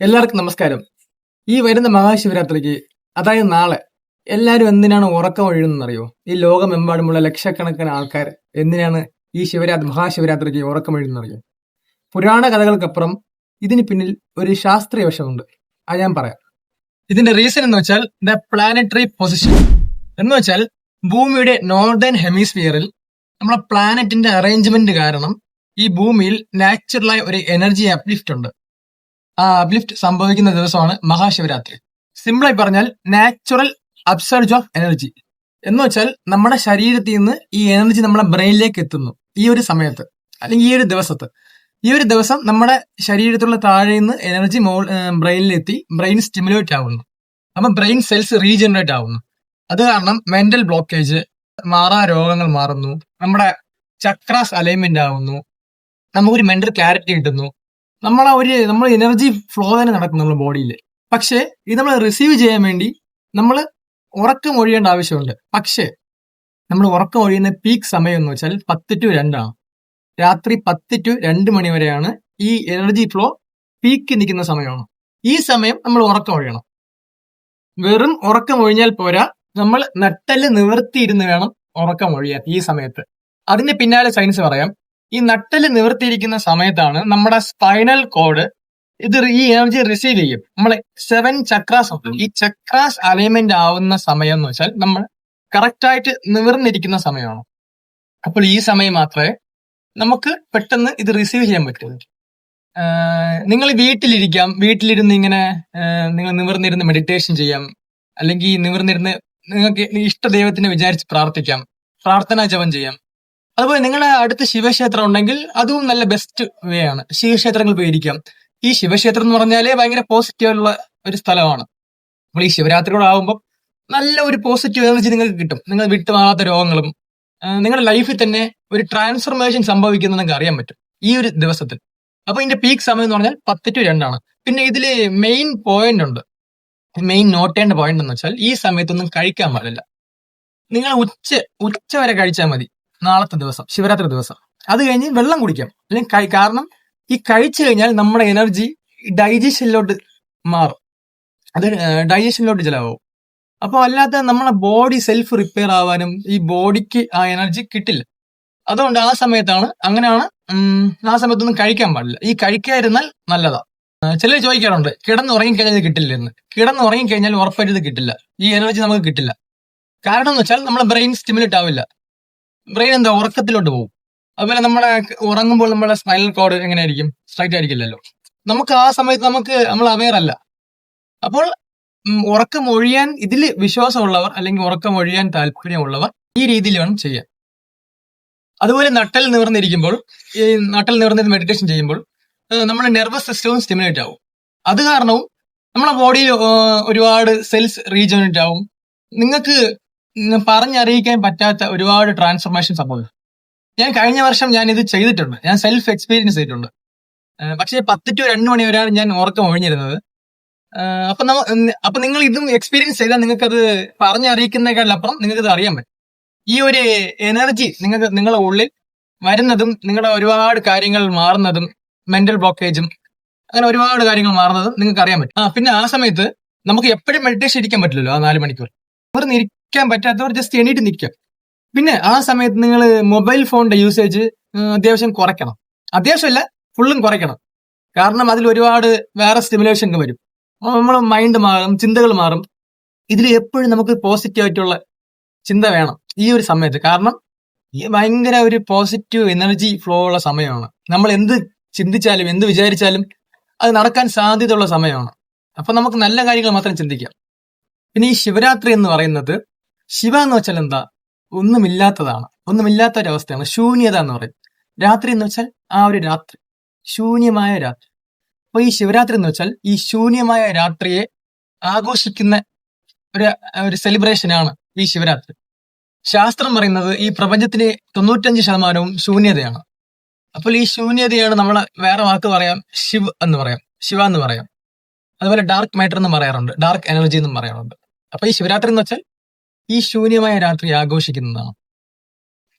എല്ലാവർക്കും നമസ്കാരം. ഈ വരുന്ന മഹാശിവരാത്രിക്ക്, അതായത് നാളെ, എല്ലാവരും എന്തിനാണ് ഉറക്കം ഒഴിയുന്നതെന്നറിയോ? ഈ ലോകമെമ്പാടുമുള്ള ലക്ഷക്കണക്കിന് ആൾക്കാർ എന്തിനാണ് ഈ മഹാശിവരാത്രിക്ക് ഉറക്കം ഒഴിയുന്നതെന്നറിയോ? പുരാണ കഥകൾക്കപ്പുറം ഇതിന് പിന്നിൽ ഒരു ശാസ്ത്രീയ വശമുണ്ട്. അത് ഞാൻ പറയാം. ഇതിന്റെ റീസൺ എന്ന് വെച്ചാൽ ദ പ്ലാനറ്ററി പൊസിഷൻ എന്ന് വെച്ചാൽ ഭൂമിയുടെ നോർത്തേൺ ഹെമിസ്ഫിയറിൽ നമ്മളെ പ്ലാനറ്റിന്റെ അറേഞ്ച്മെന്റ് കാരണം ഈ ഭൂമിയിൽ നാച്ചുറലായ ഒരു എനർജി അപ്ലിഫ്റ്റ് ഉണ്ട്. ആ അപ്ലിഫ്റ്റ് സംഭവിക്കുന്ന ദിവസമാണ് മഹാശിവരാത്രി. സിമ്പിളായി പറഞ്ഞാൽ നാച്ചുറൽ അബ്സർജ് ഓഫ് എനർജി എന്ന് വെച്ചാൽ നമ്മുടെ ശരീരത്തിൽ നിന്ന് ഈ എനർജി നമ്മളെ ബ്രെയിനിലേക്ക് എത്തുന്നു ഈ ഒരു സമയത്ത്, അല്ലെങ്കിൽ ഈ ഒരു ദിവസത്ത്. ഈ ഒരു ദിവസം നമ്മുടെ ശരീരത്തിലുള്ള താഴെ നിന്ന് എനർജി ബ്രെയിനിലെത്തി ബ്രെയിൻ സ്റ്റിമുലേറ്റ് ആവുന്നു. അപ്പൊ ബ്രെയിൻ സെൽസ് റീജനറേറ്റ് ആവുന്നു. അത് കാരണം മെന്റൽ ബ്ലോക്കേജ്, രോഗങ്ങൾ മാറുന്നു, നമ്മുടെ ചക്രാസ് അലൈൻമെന്റ് ആവുന്നു, നമുക്കൊരു മെന്റൽ ക്ലാരിറ്റി കിട്ടുന്നു, നമ്മൾ എനർജി ഫ്ലോ തന്നെ നടക്കും നമ്മുടെ ബോഡിയിൽ. പക്ഷേ ഇത് നമ്മൾ റിസീവ് ചെയ്യാൻ വേണ്ടി നമ്മൾ ഉറക്കം ഒഴിയേണ്ട ആവശ്യമുണ്ട്. പക്ഷേ നമ്മൾ ഉറക്കം ഒഴിയുന്ന പീക്ക് സമയം എന്ന് വെച്ചാൽ 10 to 2 ആണ്. രാത്രി 10 to 2 മണി വരെയാണ് ഈ എനർജി ഫ്ലോ പീക്ക് നിൽക്കുന്ന സമയമാണ്. ഈ സമയം നമ്മൾ ഉറക്കം ഒഴിയണം. വെറും ഉറക്കം ഒഴിഞ്ഞാൽ പോരാ, നമ്മൾ നട്ടെല്ല് നിവർത്തിയിരുന്ന് വേണം ഉറക്കം ഒഴിയാൻ ഈ സമയത്ത്. അതിന്റെ പിന്നാലെ സയൻസ് പറയാം. ഈ നട്ടെല്ല് നിവർത്തിയിരിക്കുന്ന സമയത്താണ് നമ്മുടെ സ്പൈനൽ കോഡ് ഈ എനർജി റിസീവ് ചെയ്യും. നമ്മളെ 7 ചക്രാസ് ഉണ്ട്. ഈ ചക്രാസ് അലൈൻമെന്റ് ആവുന്ന സമയം എന്ന് വെച്ചാൽ നമ്മൾ കറക്റ്റ് ആയിട്ട് നിവർന്നിരിക്കുന്ന സമയമാണ്. അപ്പോൾ ഈ സമയം മാത്രമേ നമുക്ക് പെട്ടെന്ന് ഇത് റിസീവ് ചെയ്യാൻ പറ്റുള്ളൂ. നിങ്ങൾ വീട്ടിലിരുന്ന് ഇങ്ങനെ നിങ്ങൾ നിവർന്നിരുന്ന് മെഡിറ്റേഷൻ ചെയ്യാം, അല്ലെങ്കിൽ നിവർന്നിരുന്ന് നിങ്ങൾക്ക് ഇഷ്ട ദൈവത്തിനെ വിചാരിച്ച് പ്രാർത്ഥിക്കാം, പ്രാർത്ഥനാ ജപം ചെയ്യാം. അതുപോലെ നിങ്ങളുടെ അടുത്ത് ശിവക്ഷേത്രം ഉണ്ടെങ്കിൽ അതും നല്ല ബെസ്റ്റ് വേ ആണ്. ശിവക്ഷേത്രങ്ങൾ പോയിരിക്കാം. ഈ ശിവക്ഷേത്രം എന്ന് പറഞ്ഞാലേ ഭയങ്കര പോസിറ്റീവുള്ള ഒരു സ്ഥലമാണ്. അപ്പോൾ ഈ ശിവരാത്രിയോടാവുമ്പോൾ നല്ല ഒരു പോസിറ്റീവ് എനർജി നിങ്ങൾക്ക് കിട്ടും. നിങ്ങൾ വിട്ടുമാറാത്ത രോഗങ്ങളും നിങ്ങളുടെ ലൈഫിൽ തന്നെ ഒരു ട്രാൻസ്ഫർമേഷൻ സംഭവിക്കുന്നത് നിങ്ങൾക്ക് അറിയാൻ പറ്റും ഈ ഒരു ദിവസത്തിൽ. അപ്പൊ ഇതിന്റെ പീക്ക് സമയം എന്ന് പറഞ്ഞാൽ 10 to 2 ആണ്. പിന്നെ ഇതില് മെയിൻ പോയിന്റ് ഉണ്ട്. മെയിൻ നോട്ട് ചെയ്യേണ്ട പോയിന്റ് എന്ന് വെച്ചാൽ ഈ സമയത്തൊന്നും കഴിക്കാൻ പാടില്ല. നിങ്ങൾ ഉച്ച വരെ കഴിച്ചാൽ മതി നാളത്തെ ദിവസം, ശിവരാത്രി ദിവസം. അത് കഴിഞ്ഞ് വെള്ളം കുടിക്കാം. അല്ലെങ്കിൽ കാരണം ഈ കഴിച്ചു കഴിഞ്ഞാൽ നമ്മുടെ എനർജി ഡൈജഷനിലോട്ട് മാറും. അത് ഡൈജഷനിലോട്ട് ചിലവാകും. അപ്പോൾ അല്ലാതെ നമ്മളെ ബോഡി സെൽഫ് റിപ്പയർ ആവാനും ഈ ബോഡിക്ക് ആ എനർജി കിട്ടില്ല. അതുകൊണ്ട് ആ സമയത്തൊന്നും കഴിക്കാൻ പാടില്ല. ഈ കഴിക്കാതിരുന്നാൽ നല്ലതാ. ചിലർ ചോദിക്കാറുണ്ട്, കിടന്നുറങ്ങിക്കഴിഞ്ഞാൽ ഇത് കിട്ടില്ല എന്ന്. കിടന്നുറങ്ങിക്കഴിഞ്ഞാൽ ഉറപ്പായിട്ട് ഇത് കിട്ടില്ല, ഈ എനർജി നമുക്ക് കിട്ടില്ല. കാരണം എന്ന് വെച്ചാൽ നമ്മളെ ബ്രെയിൻ സ്റ്റിമുലേറ്റ് ആവില്ല. ബ്രെയിൻ ഉറക്കത്തിലോട്ട് പോകും. അതുപോലെ ഉറങ്ങുമ്പോൾ നമ്മുടെ സ്പൈനൽ കോഡ് എങ്ങനെയായിരിക്കും? സ്ട്രൈറ്റ് ആയിരിക്കില്ലല്ലോ. നമുക്ക് ആ സമയത്ത് നമ്മൾ അവെയർ അല്ല. അപ്പോൾ ഉറക്കം ഒഴിയാൻ ഇതിൽ വിശ്വാസമുള്ളവർ, അല്ലെങ്കിൽ ഉറക്കം ഒഴിയാൻ താല്പര്യമുള്ളവർ ഈ രീതിയിൽ വേണം ചെയ്യാൻ. അതുപോലെ നട്ടൽ നിവർന്നിരുന്ന് മെഡിറ്റേഷൻ ചെയ്യുമ്പോൾ നമ്മുടെ നെർവസ് സിസ്റ്റവും സ്റ്റിമുലേറ്റ് ആവും. അത് കാരണവും നമ്മുടെ ബോഡിയിൽ ഒരുപാട് സെൽസ് റീജനറേറ്റ് ആവും. നിങ്ങൾക്ക് പറഞ്ഞറിയിക്കാൻ പറ്റാത്ത ഒരുപാട് ട്രാൻസ്ഫർമേഷൻ സംഭവിക്കും. ഞാൻ കഴിഞ്ഞ വർഷം ഇത് ചെയ്തിട്ടുണ്ട്. ഞാൻ സെൽഫ് എക്സ്പീരിയൻസ് ചെയ്തിട്ടുണ്ട്. പക്ഷേ 10 to 2 മണി വരെയാണ് ഞാൻ ഉറക്കം ഒഴിഞ്ഞിരുന്നത്. അപ്പൊ നിങ്ങൾ ഇതും എക്സ്പീരിയൻസ് ചെയ്താൽ നിങ്ങൾക്കത് പറഞ്ഞറിയിക്കുന്നതിനേക്കാളപ്പുറം നിങ്ങൾക്കത് അറിയാൻ പറ്റും. ഈ ഒരു എനർജി നിങ്ങളുടെ ഉള്ളിൽ വരുന്നതും, നിങ്ങളുടെ ഒരുപാട് കാര്യങ്ങൾ മാറുന്നതും, മെന്റൽ ബ്ലോക്കേജും അങ്ങനെ ഒരുപാട് കാര്യങ്ങൾ മാറുന്നതും നിങ്ങൾക്ക് അറിയാൻ പറ്റും. പിന്നെ ആ സമയത്ത് നമുക്ക് എപ്പോഴും മെഡിറ്റേഷൻ ഇരിക്കാൻ പറ്റില്ലല്ലോ. ആ 4 മണിക്കൂർ ഇരിക്കാൻ പറ്റാത്തവർ ജസ്റ്റ് എണീറ്റ് നിൽക്കാം. പിന്നെ ആ സമയത്ത് നിങ്ങൾ മൊബൈൽ ഫോണിന്റെ യൂസേജ് അത്യാവശ്യം കുറയ്ക്കണം. അത്യാവശ്യമല്ല, ഫുള്ളും കുറയ്ക്കണം. കാരണം അതിൽ ഒരുപാട് വേറെ സ്റ്റിമുലേഷൻ വരും. നമ്മളെ മൈൻഡ് മാറും, ചിന്തകൾ മാറും. ഇതിൽ എപ്പോഴും നമുക്ക് പോസിറ്റീവ് ആയിട്ടുള്ള ചിന്ത വേണം ഈ ഒരു സമയത്ത്. കാരണം ഭയങ്കര ഒരു പോസിറ്റീവ് എനർജി ഫ്ലോ ഉള്ള സമയമാണ്. നമ്മൾ എന്ത് ചിന്തിച്ചാലും എന്ത് വിചാരിച്ചാലും അത് നടക്കാൻ സാധ്യതയുള്ള സമയമാണ്. അപ്പൊ നമുക്ക് നല്ല കാര്യങ്ങൾ മാത്രം ചിന്തിക്കാം. പിന്നെ ഈ ശിവരാത്രി എന്ന് പറയുന്നത്, ശിവ എന്ന് വെച്ചാൽ എന്താ? ഒന്നുമില്ലാത്തതാണ്, ഒന്നുമില്ലാത്ത ഒരവസ്ഥയാണ്. ശൂന്യത എന്ന് പറയും. രാത്രി എന്ന് വെച്ചാൽ ആ ഒരു രാത്രി, ശൂന്യമായ രാത്രി. അപ്പൊ ഈ ശിവരാത്രി എന്ന് വെച്ചാൽ ഈ ശൂന്യമായ രാത്രിയെ ആഘോഷിക്കുന്ന ഒരു സെലിബ്രേഷനാണ് ഈ ശിവരാത്രി. ശാസ്ത്രം പറയുന്നത് ഈ പ്രപഞ്ചത്തിന് 95% ശൂന്യതയാണ്. അപ്പോൾ ഈ ശൂന്യതയാണ് നമ്മളെ വേറെ വാക്ക് പറയാം, ശിവ എന്ന് പറയാം. അതുപോലെ ഡാർക്ക് മാറ്റർ എന്ന് പറയാറുണ്ട്, ഡാർക്ക് എനർജി എന്നും പറയാറുണ്ട്. അപ്പൊ ഈ ശിവരാത്രി എന്ന് വെച്ചാൽ ഈ ശൂന്യമായ രാത്രി ആഘോഷിക്കുന്നതാണ്.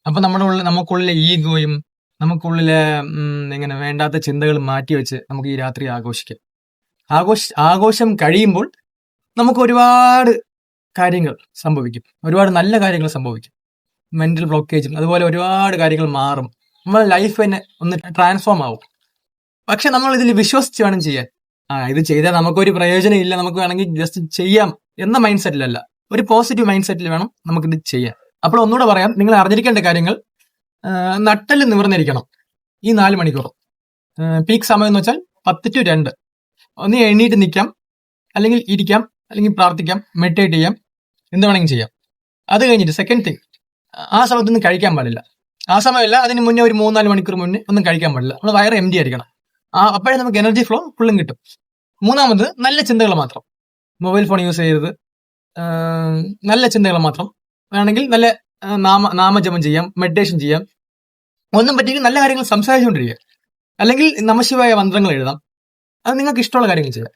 അപ്പൊ നമുക്കുള്ളിലെ ഈഗോയും നമുക്കുള്ളിലെ ഇങ്ങനെ വേണ്ടാത്ത ചിന്തകൾ മാറ്റിവെച്ച് നമുക്ക് ഈ രാത്രി ആഘോഷിക്കാം. ആഘോഷം കഴിയുമ്പോൾ നമുക്ക് ഒരുപാട് കാര്യങ്ങൾ സംഭവിക്കും, ഒരുപാട് നല്ല കാര്യങ്ങൾ സംഭവിക്കും. മെന്റൽ ബ്ലോക്കേജും അതുപോലെ ഒരുപാട് കാര്യങ്ങൾ മാറും, നമ്മുടെ ലൈഫ് തന്നെ ഒന്ന് ട്രാൻസ്ഫോം ആവും. പക്ഷെ നമ്മൾ ഇതിൽ വിശ്വസിച്ച് വേണം ചെയ്യാൻ. ഇത് ചെയ്താൽ നമുക്കൊരു പ്രയോജനം ഇല്ല, നമുക്ക് വേണമെങ്കിൽ ജസ്റ്റ് ചെയ്യാം എന്ന മൈൻഡ് സെറ്റിലല്ല, ഒരു പോസിറ്റീവ് മൈൻഡ് സെറ്റിൽ വേണം നമുക്കിത് ചെയ്യാൻ. അപ്പോൾ ഒന്നുകൂടെ പറയാം, നിങ്ങൾ അറിഞ്ഞിരിക്കേണ്ട കാര്യങ്ങൾ, നട്ടല് നിവർന്നിരിക്കണം ഈ 4 മണിക്കൂർ. പീക്ക് സമയം എന്ന് വെച്ചാൽ 10 to 2. ഒന്ന് എണീറ്റ് നിൽക്കാം, അല്ലെങ്കിൽ ഇരിക്കാം, അല്ലെങ്കിൽ പ്രാർത്ഥിക്കാം, മെഡിറ്റേറ്റ് ചെയ്യാം, എന്ത് വേണമെങ്കിലും ചെയ്യാം. അത് കഴിഞ്ഞിട്ട് സെക്കൻഡ് തിങ്, ആ സമയത്തൊന്നും കഴിക്കാൻ പാടില്ല. ആ സമയമല്ല, അതിന് മുന്നേ ഒരു 3-4 മണിക്കൂർ മുന്നേ ഒന്നും കഴിക്കാൻ പാടില്ല. നമ്മൾ വയറ് എംറ്റി ആയിരിക്കണം. അപ്പോഴേ നമുക്ക് എനർജി ഫ്ലോ ഫുള്ളും കിട്ടും. മൂന്നാമത്, നല്ല ചിന്തകൾ മാത്രം, മൊബൈൽ ഫോൺ യൂസ് ചെയ്യരുത്. നല്ല ചിന്തകൾ മാത്രം, വേണമെങ്കിൽ നല്ല നാമജപം ചെയ്യാം, മെഡിറ്റേഷൻ ചെയ്യാം. ഒന്നും പറ്റിയെങ്കിൽ നല്ല കാര്യങ്ങൾ സംസാരിച്ചുകൊണ്ടിരിക്കുക, അല്ലെങ്കിൽ നമശിവായ മന്ത്രങ്ങൾ എഴുതാം. അത് നിങ്ങൾക്ക് ഇഷ്ടമുള്ള കാര്യങ്ങൾ ചെയ്യാം.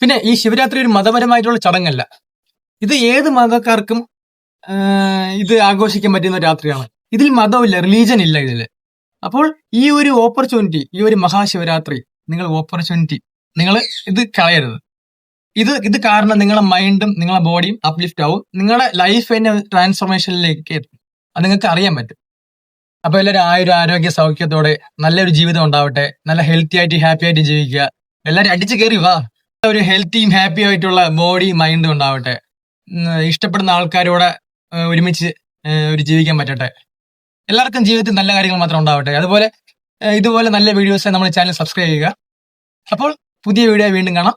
പിന്നെ ഈ ശിവരാത്രി ഒരു മതപരമായിട്ടുള്ള ചടങ്ങല്ല. ഇത് ഏത് മതക്കാർക്കും ഇത് ആഘോഷിക്കാൻ പറ്റുന്ന രാത്രിയാണ്. ഇതിൽ മതമില്ല, റിലീജൻ ഇല്ല ഇതില്. അപ്പോൾ ഈ ഒരു ഓപ്പർച്യൂണിറ്റി, ഈ ഒരു മഹാശിവരാത്രി നിങ്ങൾ ഇത് കളയരുത്. ഇത് കാരണം നിങ്ങളുടെ മൈൻഡും നിങ്ങളുടെ ബോഡിയും അപ്ലിഫ്റ്റ് ആവും, നിങ്ങളുടെ ലൈഫ് തന്നെ ട്രാൻസ്ഫോർമേഷനിലേക്ക് എത്തും. അത് നിങ്ങൾക്ക് അറിയാൻ പറ്റും. അപ്പൊ എല്ലാവരും ആരോഗ്യ സൗഖ്യത്തോടെ നല്ലൊരു ജീവിതം ഉണ്ടാവട്ടെ, നല്ല ഹെൽത്തി ആയിട്ട് ഹാപ്പി ആയിട്ട് ജീവിക്കുക. എല്ലാവരും അടിച്ചു കയറി വാ, ഒരു ഹെൽത്തിയും ഹാപ്പി ആയിട്ടുള്ള ബോഡി മൈൻഡും ഉണ്ടാവട്ടെ. ഇഷ്ടപ്പെടുന്ന ആൾക്കാരോടെ ഒരുമിച്ച് ഒരു ജീവിക്കാൻ പറ്റട്ടെ. എല്ലാവർക്കും ജീവിതത്തിൽ നല്ല കാര്യങ്ങൾ മാത്രം ഉണ്ടാവട്ടെ. അതുപോലെ ഇതുപോലെ നല്ല വീഡിയോസ് നമ്മുടെ ചാനൽ സബ്സ്ക്രൈബ് ചെയ്യുക. അപ്പോൾ പുതിയ വീഡിയോ വീണ്ടും കാണാം.